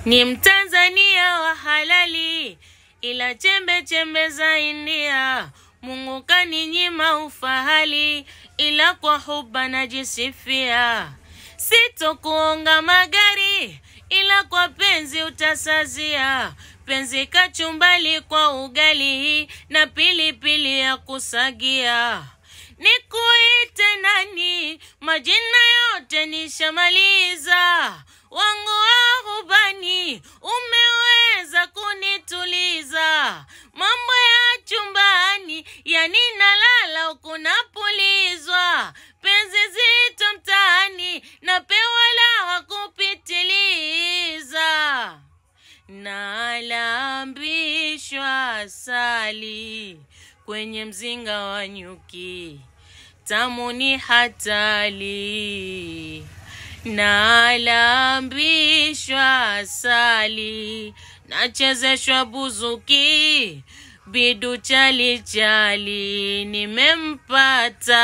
Ni Mtanzania wa halali, ila chembe chembe za India. Mungu kaninyima ufahali, ila kwa huba najisifia. Sitokuonga magari, ila kwa penzi utasazia. Penzi kachumbali kwa ugali, na pilipili ya kusagia. Nikuite nani? Majina yote nishamaliza. Wangu wa hubani, umeweza kunituliza. Mambo ya chumbani, yani nalala huku napulizwa. Penzi zito mtaani, napewa la wakupitiliza. Nalambishwa asali kwenye mzinga wa nyuki, tamu ni hatari. Nalambishwa asali, nachezeshwa buzuki, bidu chali chali nimempata.